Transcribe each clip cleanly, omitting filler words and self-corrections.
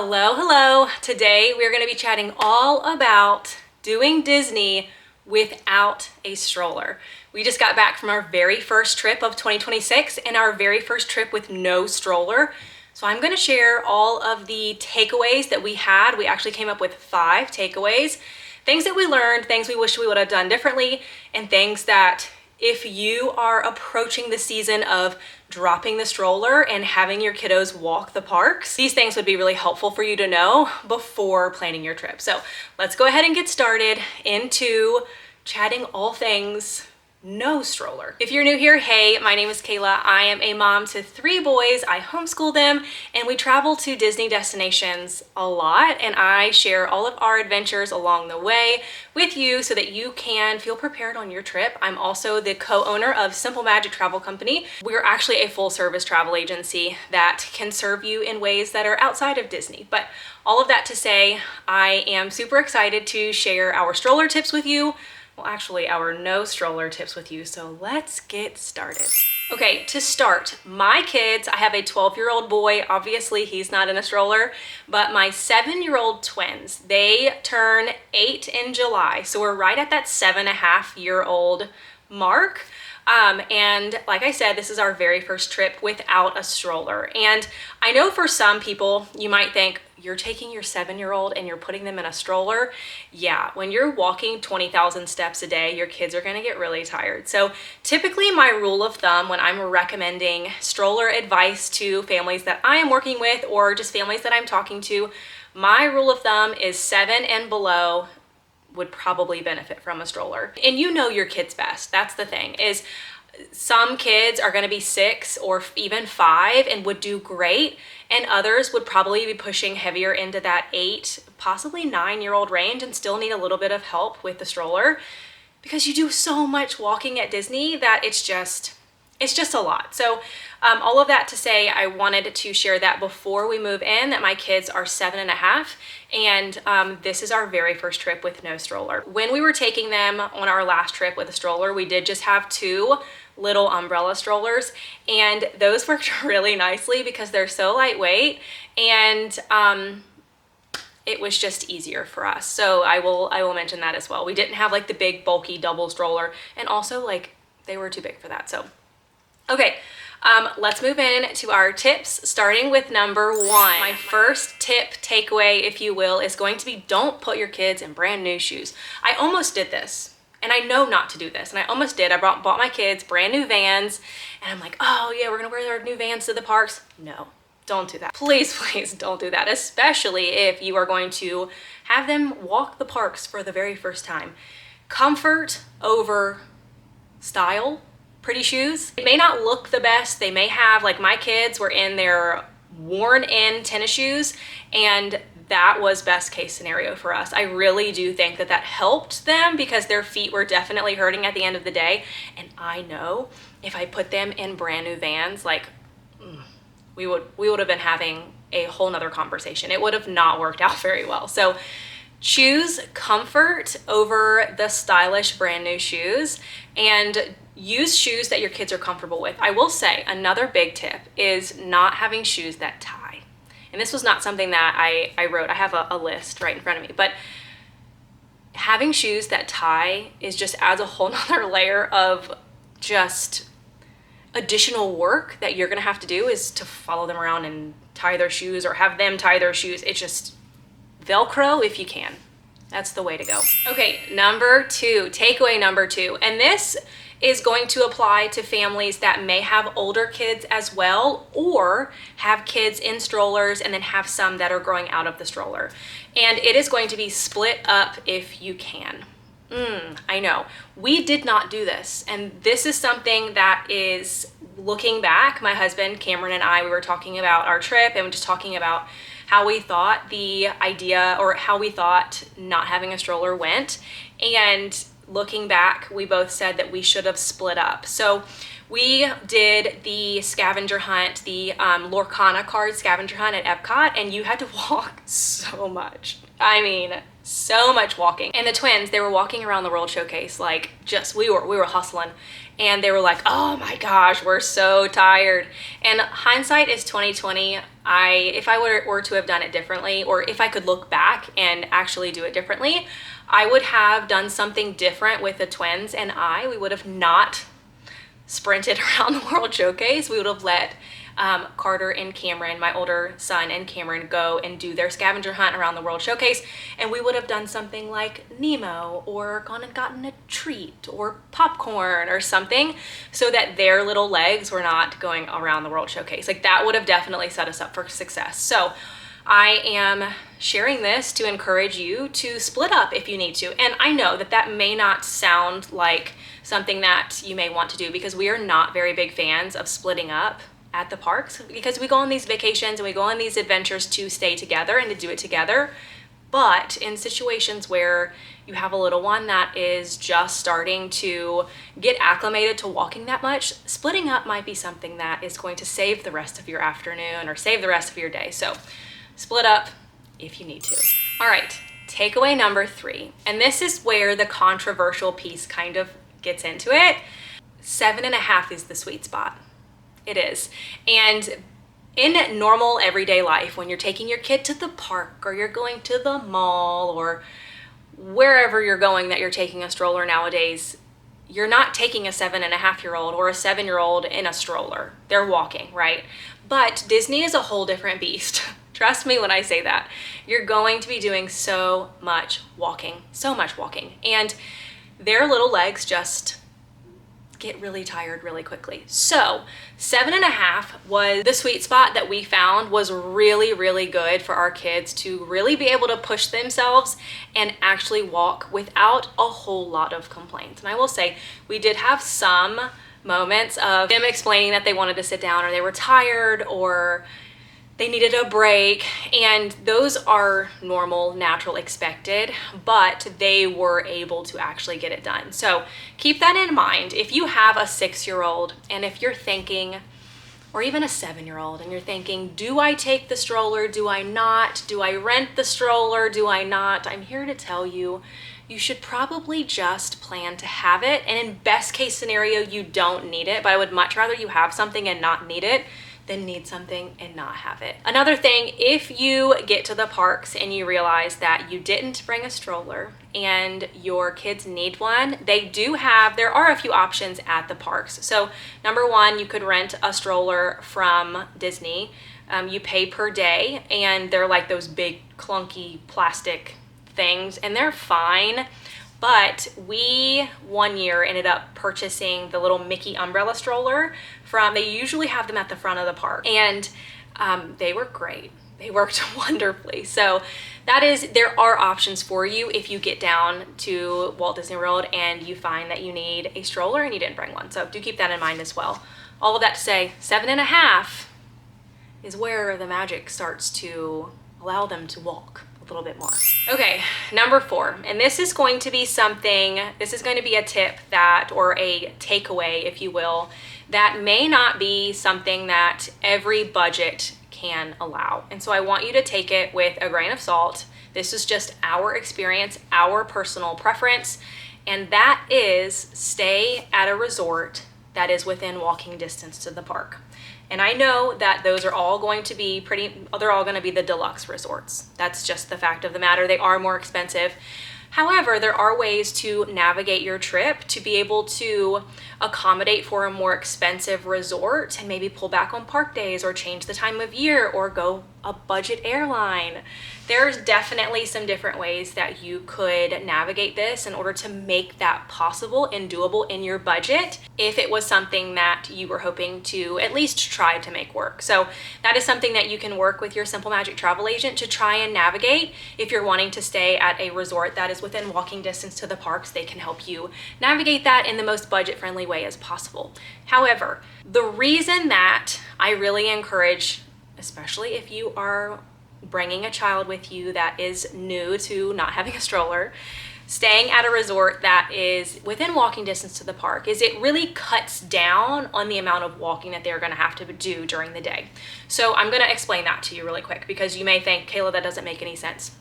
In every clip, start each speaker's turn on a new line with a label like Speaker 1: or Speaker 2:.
Speaker 1: Hello, hello. Today we're going to be chatting all about doing Disney without a stroller. We just got back from our very first trip of 2026 and our very first trip with no stroller. So I'm going to share all of the takeaways that we had. We actually came up with 5 takeaways, things that we learned, things we wish we would have done differently, and things that if you are approaching the season of dropping the stroller and having your kiddos walk the parks, these things would be really helpful for you to know before planning your trip. So let's go ahead and get started into chatting all things no stroller. If you're new here, hey, my name is Kayla. I am a mom to 3 boys. I homeschool them and we travel to Disney destinations a lot, and I share all of our adventures along the way with you so that you can feel prepared on your trip. I'm also the co-owner of Simple Magic Travel Company. We're actually a full-service travel agency that can serve you in ways that are outside of Disney. But all of that to say, I am super excited to share our stroller tips with you. Well, actually our no stroller tips with you. So let's get started. Okay, to start, my kids, I have a 12-year-old boy. Obviously he's not in a stroller, but my 7-year-old twins, they turn 8 in July. So we're right at that 7.5-year-old mark. And like I said, this is our very first trip without a stroller. And I know for some people, you might think, you're taking your 7-year-old and you're putting them in a stroller. Yeah, when you're walking 20,000 steps a day, your kids are gonna get really tired. So typically my rule of thumb when I'm recommending stroller advice to families that I am working with or just families that I'm talking to, my rule of thumb is 7 and below would probably benefit from a stroller. And you know your kids best. That's the thing, is some kids are going to be 6 or even 5 and would do great, and others would probably be pushing heavier into that 8, possibly 9-year-old range and still need a little bit of help with the stroller, because you do so much walking at Disney that it's just a lot. So all of that to say, I wanted to share that before we move in, that my kids are 7.5, and this is our very first trip with no stroller. When we were taking them on our last trip with a stroller, we did just have 2 little umbrella strollers, and those worked really nicely because they're so lightweight, and it was just easier for us. So I will mention that as well. We didn't have like the big bulky double stroller, and also like they were too big for that. So okay, let's move in to our tips, starting with number 1. My first tip, takeaway, if you will, is going to be don't put your kids in brand new shoes. I almost did this, and I know not to do this, and I almost did. I bought my kids brand new Vans, and I'm like, oh yeah, we're gonna wear their new Vans to the parks. No, don't do that. Please, please don't do that, especially if you are going to have them walk the parks for the very first time. Comfort over style. Pretty shoes. It may not look the best. They may have, like my kids were in their worn in tennis shoes, and that was best case scenario for us. I really do think that that helped them because their feet were definitely hurting at the end of the day. And I know if I put them in brand new Vans, like we would have been having a whole nother conversation. It would have not worked out very well. So choose comfort over the stylish brand new shoes, and use shoes that your kids are comfortable with. I will say another big tip is not having shoes that tie. And this was not something that I wrote. I have a list right in front of me, but having shoes that tie is just adds a whole nother layer of just additional work that you're gonna have to do, is to follow them around and tie their shoes or have them tie their shoes. It's just Velcro if you can. That's the way to go. Okay, number 2, takeaway number 2, and this is going to apply to families that may have older kids as well, or have kids in strollers and then have some that are growing out of the stroller. And it is going to be split up if you can. I know, we did not do this. And this is something that is, looking back, my husband, Cameron, and I, we were talking about our trip and just talking about how we thought the idea, or how we thought not having a stroller went. And looking back, we both said that we should have split up. So We did the scavenger hunt, the Lorcana card scavenger hunt at Epcot, and you had to walk so much. I mean, so much walking. And the twins, they were walking around the World Showcase, like just, we were hustling. And they were like, oh my gosh, we're so tired. And hindsight is 2020. If I were to have done it differently, or if I could look back and actually do it differently, I would have done something different with the twins and we would have not sprinted around the World Showcase. We would have let Carter and Cameron, my older son and Cameron, go and do their scavenger hunt around the World Showcase, and we would have done something like Nemo, or gone and gotten a treat or popcorn or something, so that their little legs were not going around the World Showcase. Like, that would have definitely set us up for success. So I am sharing this to encourage you to split up if you need to. And I know that that may not sound like something that you may want to do, because we are not very big fans of splitting up at the parks, because we go on these vacations and we go on these adventures to stay together and to do it together. But in situations where you have a little one that is just starting to get acclimated to walking that much, splitting up might be something that is going to save the rest of your afternoon or save the rest of your day. So split up if you need to. All right, takeaway number 3. And this is where the controversial piece kind of gets into it. 7.5 is the sweet spot. It is. And in normal everyday life, when you're taking your kid to the park, or you're going to the mall, or wherever you're going that you're taking a stroller nowadays, you're not taking a 7.5-year-old or a 7-year-old in a stroller. They're walking, right? But Disney is a whole different beast. Trust me when I say that. You're going to be doing so much walking. And their little legs just get really tired really quickly. So 7.5 was the sweet spot that we found was really, really good for our kids to really be able to push themselves and actually walk without a whole lot of complaints. And I will say, we did have some moments of them explaining that they wanted to sit down, or they were tired, or they needed a break, and those are normal, natural, expected, but they were able to actually get it done. So keep that in mind. If you have a 6-year-old, and if you're thinking, or even a 7-year-old, and you're thinking, do I take the stroller? Do I not? Do I rent the stroller? Do I not? I'm here to tell you, you should probably just plan to have it. And in best case scenario, you don't need it, but I would much rather you have something and not need it than need something and not have it. Another thing, if you get to the parks and you realize that you didn't bring a stroller and your kids need one, there are a few options at the parks. So number 1, you could rent a stroller from Disney. You pay per day, and they're like those big clunky plastic things, and they're fine. But we one year ended up purchasing the little Mickey umbrella stroller they usually have them at the front of the park, and they were great. They worked wonderfully. So there are options for you if you get down to Walt Disney World and you find that you need a stroller and you didn't bring one. So do keep that in mind as well. All of that to say, 7.5 is where the magic starts to allow them to walk a little bit more. Okay, number 4, and this is going to be a tip or a takeaway, if you will, that may not be something that every budget can allow. And so I want you to take it with a grain of salt. This is just our experience, our personal preference, and that is stay at a resort that is within walking distance to the park. And I know that those are all going to be they're all going to be the deluxe resorts. That's just the fact of the matter. They are more expensive. However, there are ways to navigate your trip to be able to accommodate for a more expensive resort and maybe pull back on park days, or change the time of year, or go a budget airline. There's definitely some different ways that you could navigate this in order to make that possible and doable in your budget, if it was something that you were hoping to at least try to make work. So that is something that you can work with your Simple Magic travel agent to try and navigate. If you're wanting to stay at a resort that is within walking distance to the parks, they can help you navigate that in the most budget-friendly way as possible. However, the reason that I really encourage, especially if you are bringing a child with you that is new to not having a stroller, staying at a resort that is within walking distance to the park is it really cuts down on the amount of walking that they're going to have to do during the day. So I'm going to explain that to you really quick because you may think, Kayla, that doesn't make any sense.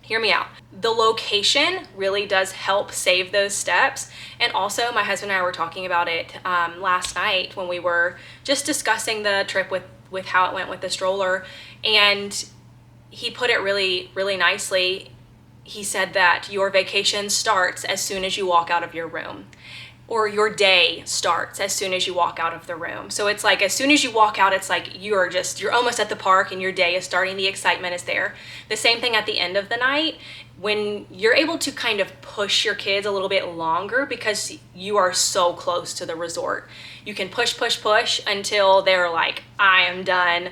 Speaker 1: Hear me out. The location really does help save those steps. And also my husband and I were talking about it last night when we were just discussing the trip with how it went with the stroller. And he put it really, really nicely. He said that your vacation starts as soon as you walk out of your room, or your day starts as soon as you walk out of the room. So it's like as soon as you walk out, it's like you're almost at the park and your day is starting, the excitement is there. The same thing at the end of the night when you're able to kind of push your kids a little bit longer because you are so close to the resort. You can push until they're like, I am done.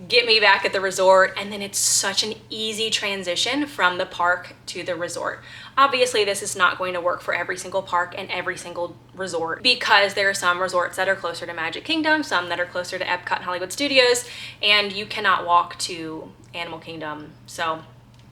Speaker 1: Get me back at the resort, and then it's such an easy transition from the park to the resort. Obviously, this is not going to work for every single park and every single resort because there are some resorts that are closer to Magic Kingdom, some that are closer to Epcot and Hollywood Studios, and you cannot walk to Animal Kingdom. So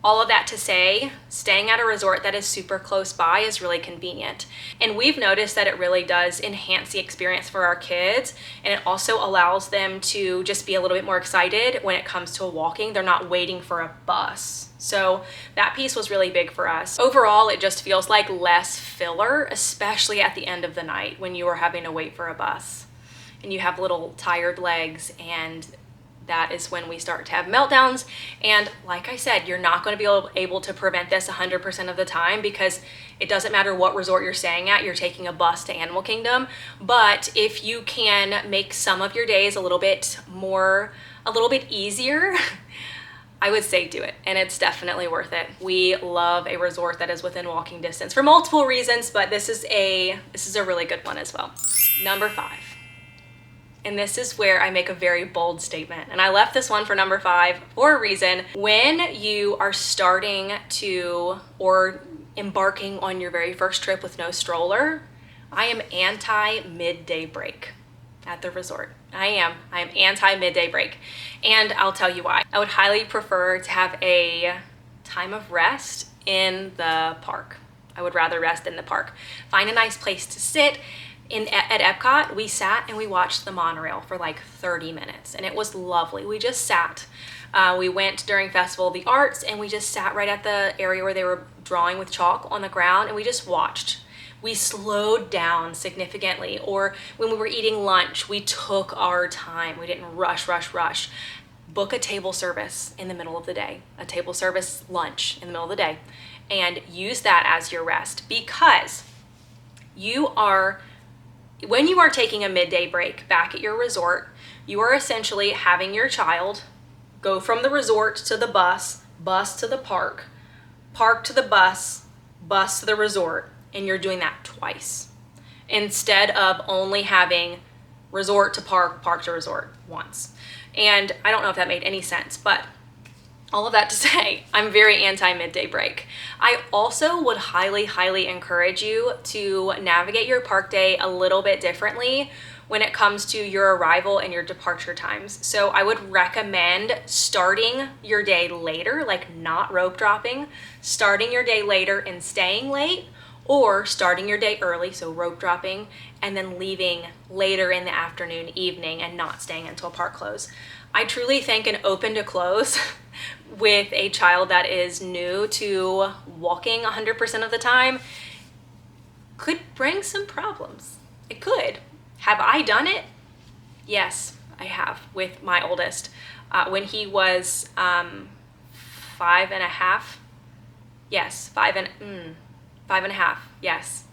Speaker 1: all of that to say, staying at a resort that is super close by is really convenient. And we've noticed that it really does enhance the experience for our kids, and it also allows them to just be a little bit more excited when it comes to walking. They're not waiting for a bus. So that piece was really big for us. Overall, it just feels like less filler, especially at the end of the night when you are having to wait for a bus and you have little tired legs, and that is when we start to have meltdowns. And like I said, you're not going to be able to prevent this 100% of the time because it doesn't matter what resort you're staying at, you're taking a bus to Animal Kingdom. But if you can make some of your days a little bit easier, I would say do it, and it's definitely worth it. We love a resort that is within walking distance for multiple reasons, but this is a really good one as well. Number 5. And this is where I make a very bold statement. And I left this one for number 5 for a reason. When you are starting to or embarking on your very first trip with no stroller, I am anti midday break at the resort. I am anti midday break. And I'll tell you why. I would highly prefer to have a time of rest in the park. I would rather rest in the park. Find a nice place to sit. At Epcot, we sat and we watched the monorail for like 30 minutes, and it was lovely. We just sat. We went during Festival of the Arts, and we just sat right at the area where they were drawing with chalk on the ground, and we just watched. We slowed down significantly. Or when we were eating lunch, we took our time. We didn't rush. Book a table service in the middle of the day, a table service lunch in the middle of the day, and use that as your rest, because when you are taking a midday break back at your resort, you are essentially having your child go from the resort to the bus to the park to the bus to the resort, and you're doing that twice instead of only having resort to park to resort once. And I don't know if that made any sense, but all of that to say, I'm very anti-midday break. I also would highly encourage you to navigate your park day a little bit differently when it comes to your arrival and your departure times. So I would recommend starting your day later, like not rope dropping, starting your day later and staying late, or starting your day early, so rope dropping, and then leaving later in the afternoon, evening, and not staying until park close. I truly think an open to close with a child that is new to walking 100% of the time could bring some problems. It could. Have I done it? Yes, I have with my oldest. When he was 5.5, yes, 5.5, yes.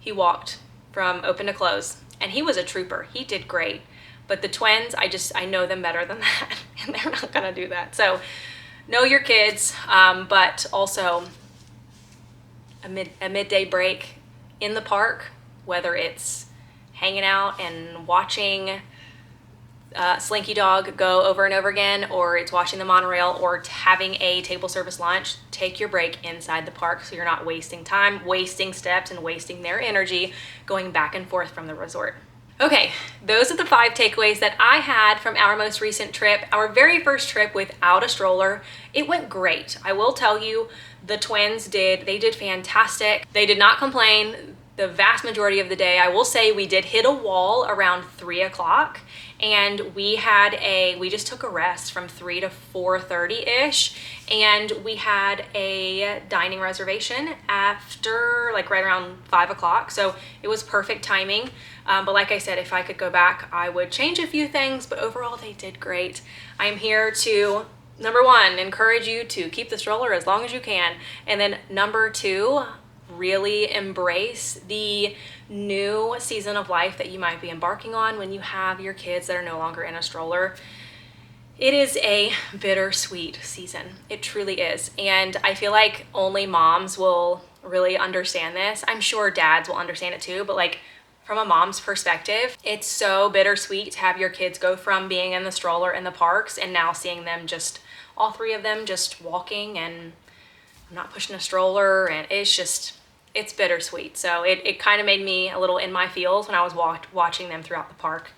Speaker 1: He walked from open to close, and he was a trooper. He did great. But the twins, I know them better than that, and they're not gonna do that. So know your kids, but also a midday break in the park, whether it's hanging out and watching Slinky Dog go over and over again, or it's watching the monorail, or having a table service lunch. Take your break inside the park so you're not wasting time, wasting steps, and wasting their energy going back and forth from the resort. Okay, those are the 5 takeaways that I had from our most recent trip, our very first trip without a stroller. It went great. I will tell you, the twins they did fantastic. They did not complain the vast majority of the day. I will say we did hit a wall around 3 o'clock, and we just took a rest from 3 to 4:30-ish, and we had a dining reservation after, like, right around 5 o'clock, so it was perfect timing. But like I said, if I could go back, I would change a few things, but overall they did great. I am here to, number 1, encourage you to keep the stroller as long as you can, and then number 2, really embrace the new season of life that you might be embarking on when you have your kids that are no longer in a stroller. It is a bittersweet season. It truly is. And I feel like only moms will really understand this. I'm sure dads will understand it too, but like, from a mom's perspective, it's so bittersweet to have your kids go from being in the stroller in the parks and now seeing them just, all 3 of them just walking, and I'm not pushing a stroller, and it's bittersweet. So it kind of made me a little in my feels when I was watching them throughout the park,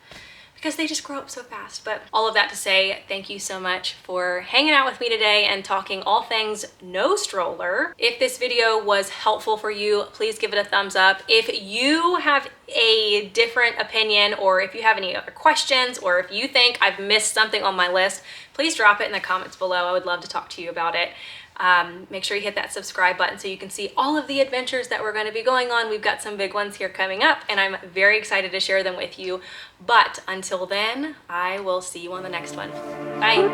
Speaker 1: because they just grow up so fast. But all of that to say, thank you so much for hanging out with me today and talking all things no stroller. If this video was helpful for you, please give it a thumbs up. If you have a different opinion, or if you have any other questions, or if you think I've missed something on my list, please drop it in the comments below. I would love to talk to you about it. Make sure you hit that subscribe button so you can see all of the adventures that we're going to be going on. We've got some big ones here coming up, and I'm very excited to share them with you. But until then, I will see you on the next one. Bye.